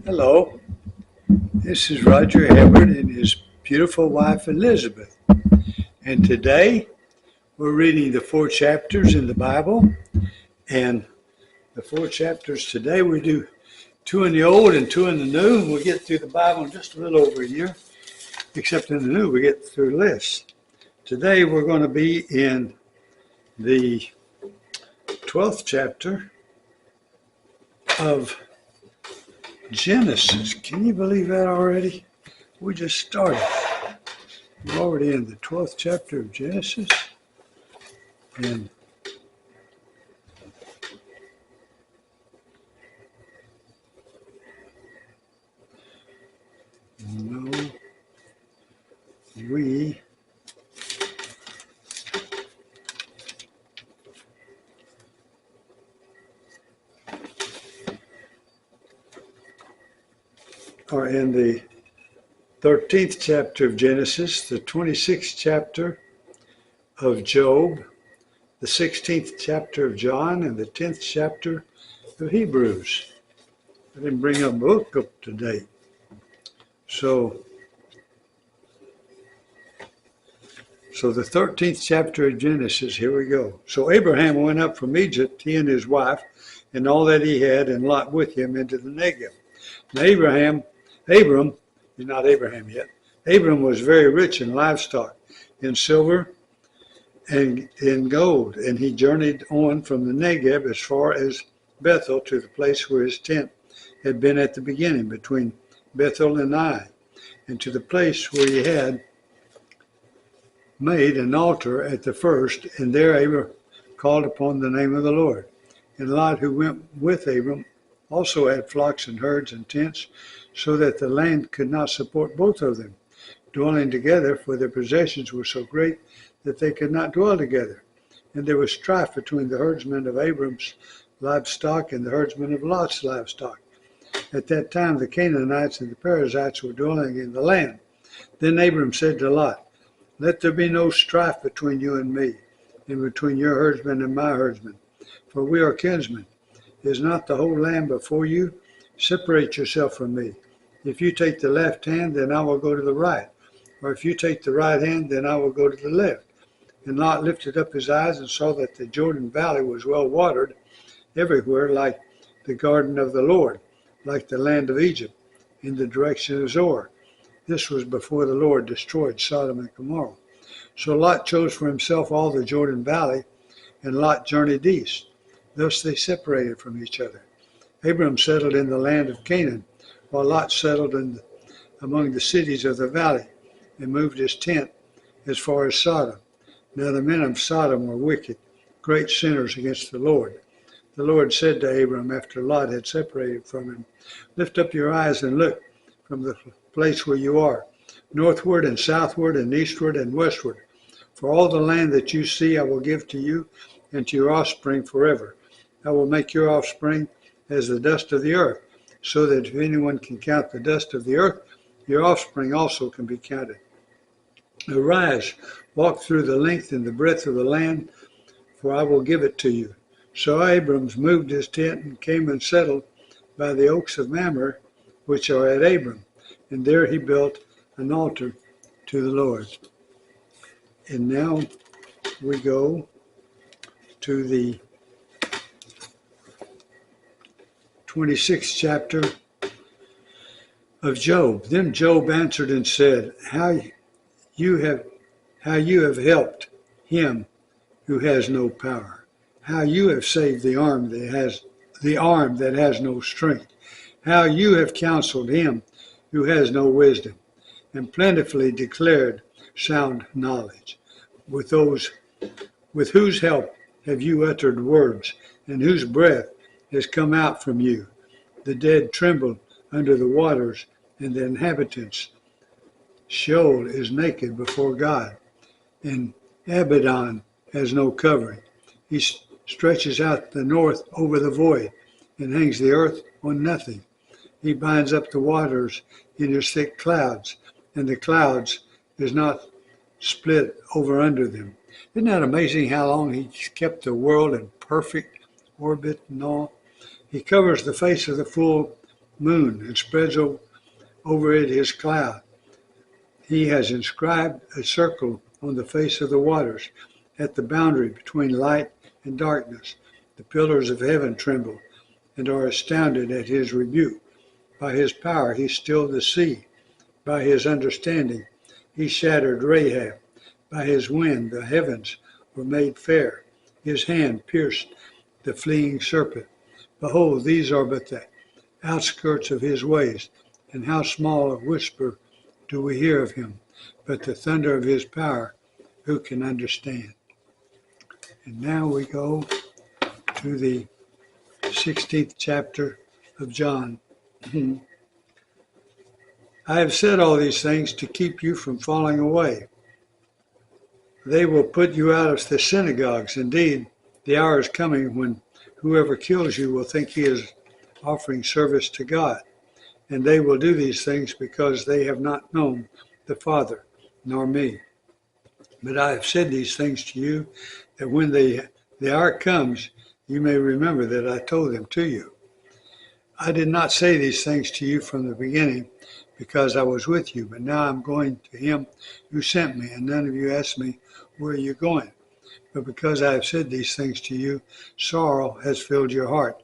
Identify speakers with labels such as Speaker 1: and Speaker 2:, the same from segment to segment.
Speaker 1: Hello, this is Roger Hibbert and his beautiful wife Elizabeth. And today we're reading the 4 chapters in the Bible. And the 4 chapters today we do 2 in the Old and 2 in the New. And we'll get through the Bible in just a little over a year, except in the New we get through less. Today we're going to be in the 12th chapter of Genesis. Can you believe that already? We just started. We're already in the 12th chapter of Genesis. And no, we are in the 13th chapter of Genesis, the 26th chapter of Job, the 16th chapter of John, and the 10th chapter of Hebrews. I didn't bring a book up to date. So the 13th chapter of Genesis, here we go. So Abraham went up from Egypt, he and his wife, and all that he had, and Lot with him, into the Negev. Now Abram, he's not Abraham yet, Abram was very rich in livestock, in silver, and in gold, and he journeyed on from the Negev as far as Bethel, to the place where his tent had been at the beginning, between Bethel and Ai, and to the place where he had made an altar at the first, and there Abram called upon the name of the Lord. And Lot, who went with Abram, also had flocks and herds and tents, so that the land could not support both of them, dwelling together, for their possessions were so great that they could not dwell together. And there was strife between the herdsmen of Abram's livestock and the herdsmen of Lot's livestock. At that time the Canaanites and the Perizzites were dwelling in the land. Then Abram said to Lot, "Let there be no strife between you and me, and between your herdsmen and my herdsmen, for we are kinsmen. Is not the whole land before you? Separate yourself from me. If you take the left hand, then I will go to the right. Or if you take the right hand, then I will go to the left." And Lot lifted up his eyes and saw that the Jordan Valley was well watered everywhere, like the garden of the Lord, like the land of Egypt, in the direction of Zoar. This was before the Lord destroyed Sodom and Gomorrah. So Lot chose for himself all the Jordan Valley, and Lot journeyed east. Thus they separated from each other. Abram settled in the land of Canaan, while Lot settled among the cities of the valley, and moved his tent as far as Sodom. Now the men of Sodom were wicked, great sinners against the Lord. The Lord said to Abram, after Lot had separated from him, "Lift up your eyes and look from the place where you are, northward and southward and eastward and westward. For all the land that you see I will give to you and to your offspring forever. I will make your offspring as the dust of the earth, so that if anyone can count the dust of the earth, your offspring also can be counted. Arise, walk through the length and the breadth of the land, for I will give it to you." So Abram moved his tent and came and settled by the oaks of Mamre, which are at Abram, and there he built an altar to the Lord. And now we go to the 26th chapter of Job. Then Job answered and said, How you have helped him who has no power, how you have saved the arm that has no strength, how you have counseled him who has no wisdom, and plentifully declared sound knowledge. With whose help have you uttered words, and whose breath has come out from you? The dead tremble under the waters, and the inhabitants. Sheol is naked before God, and Abaddon has no covering. He stretches out the north over the void, and hangs the earth on nothing. He binds up the waters in his thick clouds, and the clouds is not split over under them. Isn't that amazing how long he's kept the world in perfect orbit and all? He covers the face of the full moon and spreads over it his cloud. He has inscribed a circle on the face of the waters at the boundary between light and darkness. The pillars of heaven tremble and are astounded at his rebuke. By his power he stilled the sea. By his understanding he shattered Rahab. By his wind the heavens were made fair. His hand pierced the fleeing serpent. Behold, these are but the outskirts of his ways, and how small a whisper do we hear of him. But the thunder of his power, who can understand? And now we go to the 16th chapter of John. I have said all these things to keep you from falling away. They will put you out of the synagogues. Indeed, the hour is coming when whoever kills you will think he is offering service to God. And they will do these things because they have not known the Father, nor me. But I have said these things to you, that when the hour comes, you may remember that I told them to you. I did not say these things to you from the beginning, because I was with you, but now I'm going to him who sent me, and none of you asked me, where are you going? But because I have said these things to you, sorrow has filled your heart.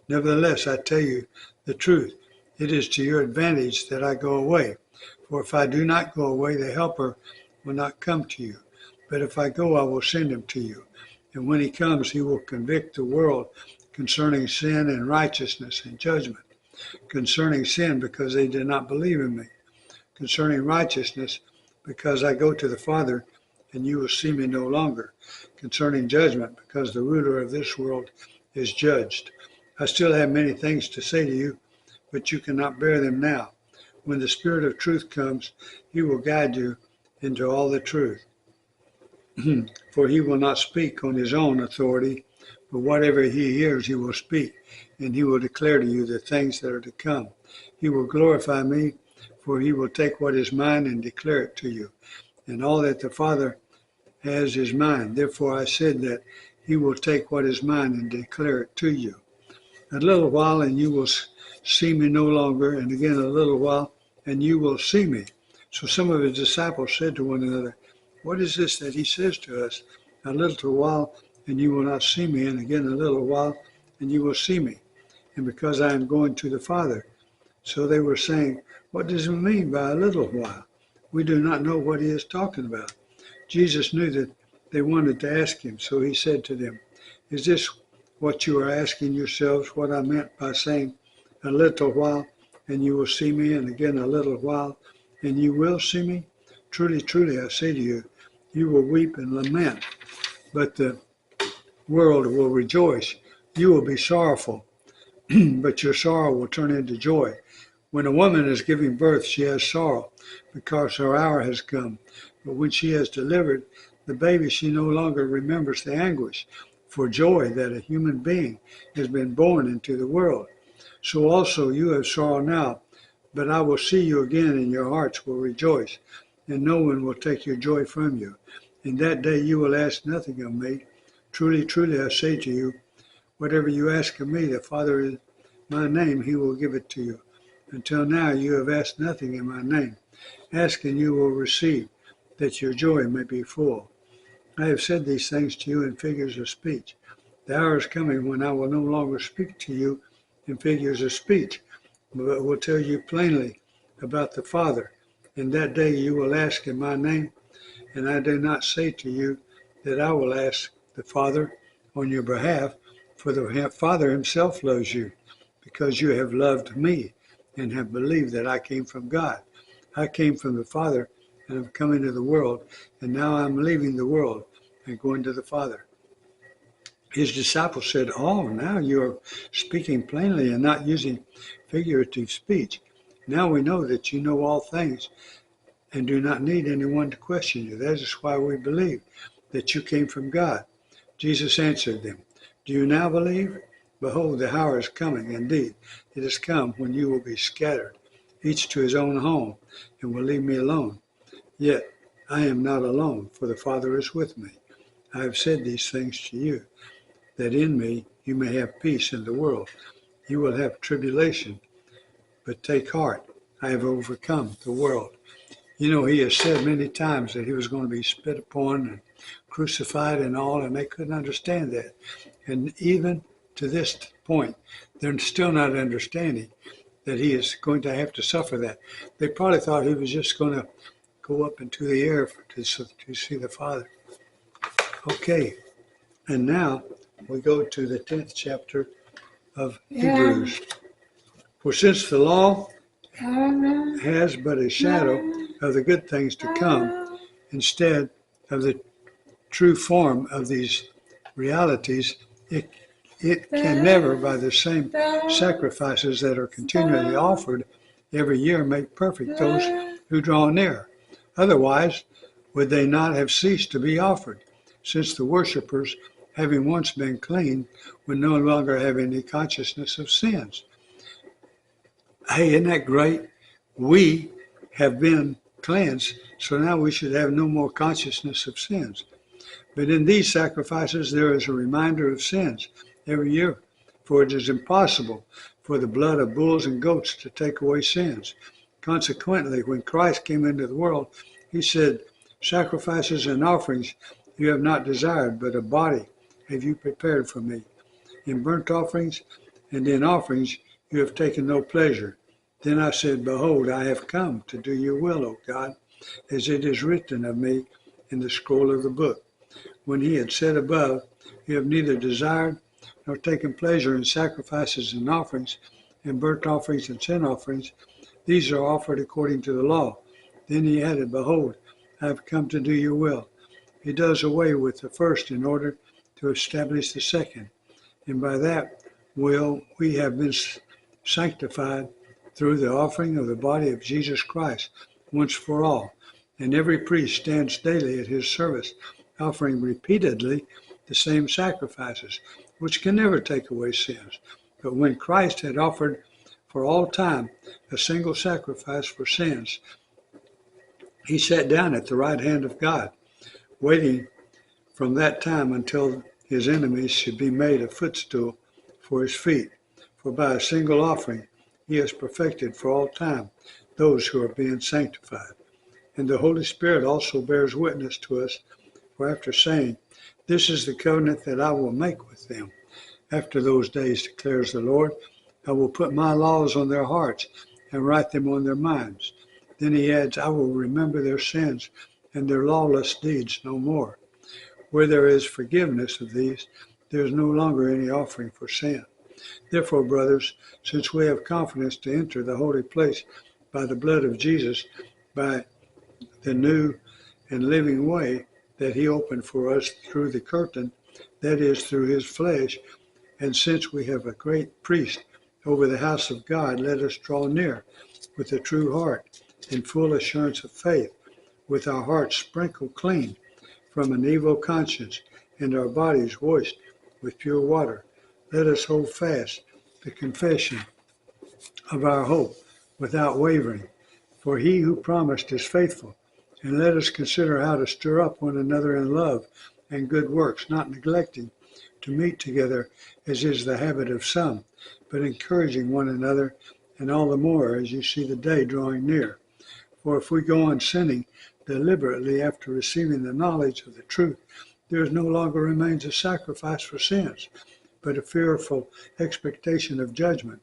Speaker 1: Nevertheless, I tell you the truth. It is to your advantage that I go away. For if I do not go away, the Helper will not come to you. But if I go, I will send him to you. And when he comes, he will convict the world concerning sin and righteousness and judgment. Concerning sin, because they did not believe in me. Concerning righteousness, because I go to the Father, and you will see me no longer. Concerning judgment, because the ruler of this world is judged. I still have many things to say to you, but you cannot bear them now. When the Spirit of truth comes, he will guide you into all the truth. For he will not speak on his own authority, but whatever he hears he will speak, and he will declare to you the things that are to come. He will glorify me, for he will take what is mine and declare it to you. And all that the Father has is mine. Therefore I said that he will take what is mine and declare it to you. A little while and you will see me no longer, and again a little while and you will see me. So some of his disciples said to one another, what is this that he says to us? A little while and you will not see me, and again a little while and you will see me. And because I am going to the Father. So they were saying, what does it mean by a little while? We do not know what he is talking about. Jesus knew that they wanted to ask him, so he said to them, is this what you are asking yourselves, what I meant by saying a little while and you will see me, and again a little while and you will see me? Truly, truly, I say to you, you will weep and lament, but the world will rejoice. You will be sorrowful, but your sorrow will turn into joy. When a woman is giving birth, she has sorrow because her hour has come. But when she has delivered the baby, she no longer remembers the anguish for joy that a human being has been born into the world. So also you have sorrow now, but I will see you again, and your hearts will rejoice, and no one will take your joy from you. In that day you will ask nothing of me. Truly, truly, I say to you, whatever you ask of me, the Father in my name, he will give it to you. Until now you have asked nothing in my name. Ask and you will receive, that your joy may be full. I have said these things to you in figures of speech. The hour is coming when I will no longer speak to you in figures of speech, but will tell you plainly about the Father. In that day you will ask in my name, and I do not say to you that I will ask the Father on your behalf, for the Father himself loves you, because you have loved me and have believed that I came from God. I came from the Father and have come into the world, and now I'm leaving the world and going to the Father. His disciples said, oh, now you are speaking plainly and not using figurative speech. Now we know that you know all things and do not need anyone to question you. That is why we believe that you came from God. Jesus answered them, do you now believe? Behold, the hour is coming. Indeed, it has come when you will be scattered, each to his own home, and will leave me alone. Yet I am not alone, for the Father is with me. I have said these things to you, that in me you may have peace in the world. You will have tribulation, but take heart, I have overcome the world. You know, he has said many times that he was going to be spit upon and crucified and all, and they couldn't understand that. And even to this point, they're still not understanding that he is going to have to suffer that. They probably thought he was just going to go up into the air to see the Father. Okay, and now we go to the 10th chapter of Hebrews. For since the law has but a shadow of the good things to come, instead of the true form of these realities, it can never, by the same sacrifices that are continually offered every year, make perfect those who draw near. Otherwise, would they not have ceased to be offered, since the worshippers, having once been clean, would no longer have any consciousness of sins. Hey, isn't that great? We have been cleansed, so now we should have no more consciousness of sins. But in these sacrifices, there is a reminder of sins every year, for it is impossible for the blood of bulls and goats to take away sins. Consequently, when Christ came into the world, he said, sacrifices and offerings you have not desired, but a body have you prepared for me. In burnt offerings and in offerings you have taken no pleasure. Then I said, behold, I have come to do your will, O God, as it is written of me in the scroll of the book. When he had said above, you have neither desired nor taken pleasure in sacrifices and offerings, and burnt offerings and sin offerings. These are offered according to the law. Then he added, behold, I have come to do your will. He does away with the first in order to establish the second. And by that will we have been sanctified through the offering of the body of Jesus Christ once for all. And every priest stands daily at his service, offering repeatedly the same sacrifices, which can never take away sins. But when Christ had offered for all time a single sacrifice for sins, he sat down at the right hand of God, waiting from that time until his enemies should be made a footstool for his feet. For by a single offering he has perfected for all time those who are being sanctified. And the Holy Spirit also bears witness to us, for after saying, this is the covenant that I will make with them. After those days, declares the Lord, I will put my laws on their hearts and write them on their minds. Then he adds, I will remember their sins and their lawless deeds no more. Where there is forgiveness of these, there is no longer any offering for sin. Therefore, brothers, since we have confidence to enter the holy place by the blood of Jesus, by the new and living way that he opened for us through the curtain, that is, through his flesh, and since we have a great priest over the house of God, let us draw near with a true heart, in full assurance of faith, with our hearts sprinkled clean from an evil conscience, and our bodies washed with pure water. Let us hold fast the confession of our hope without wavering, for he who promised is faithful. And let us consider how to stir up one another in love and good works, not neglecting to meet together as is the habit of some, but encouraging one another, and all the more as you see the day drawing near. For if we go on sinning deliberately after receiving the knowledge of the truth, there no longer remains a sacrifice for sins, but a fearful expectation of judgment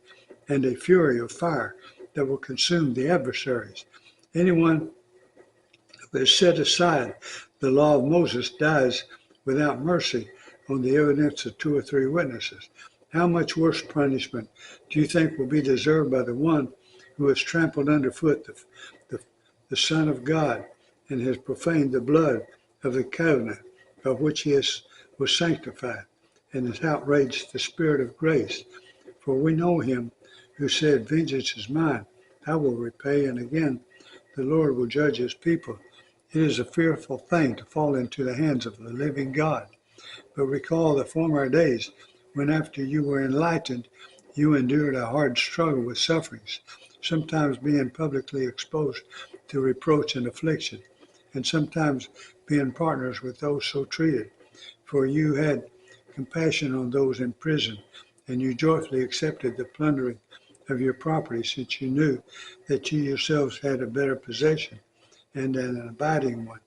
Speaker 1: and a fury of fire that will consume the adversaries. Anyone who has set aside the law of Moses dies without mercy on the evidence of 2 or 3 witnesses. How much worse punishment do you think will be deserved by the one who has trampled underfoot the Son of God and has profaned the blood of the covenant of which he was sanctified, and has outraged the Spirit of grace? For we know him who said, vengeance is mine, I will repay, and again the Lord will judge his people. It is a fearful thing to fall into the hands of the living God. But recall the former days when after you were enlightened, you endured a hard struggle with sufferings, sometimes being publicly exposed to reproach and affliction, and sometimes being partners with those so treated. For you had compassion on those in prison, and you joyfully accepted the plundering of your property, since you knew that you yourselves had a better possession and an abiding one.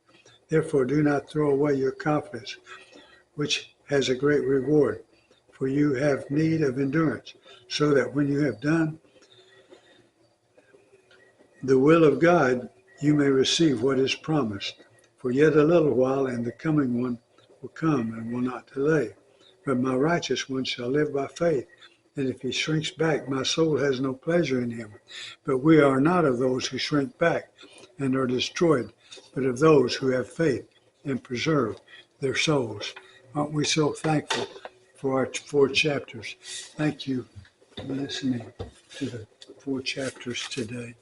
Speaker 1: Therefore, do not throw away your confidence, which has a great reward, for you have need of endurance, so that when you have done the will of God, you may receive what is promised. For yet a little while, and the coming one will come and will not delay. But my righteous one shall live by faith, and if he shrinks back, my soul has no pleasure in him. But we are not of those who shrink back and are destroyed, but of those who have faith and preserve their souls. Aren't we so thankful for our 4 chapters? Thank you for listening to the 4 chapters today.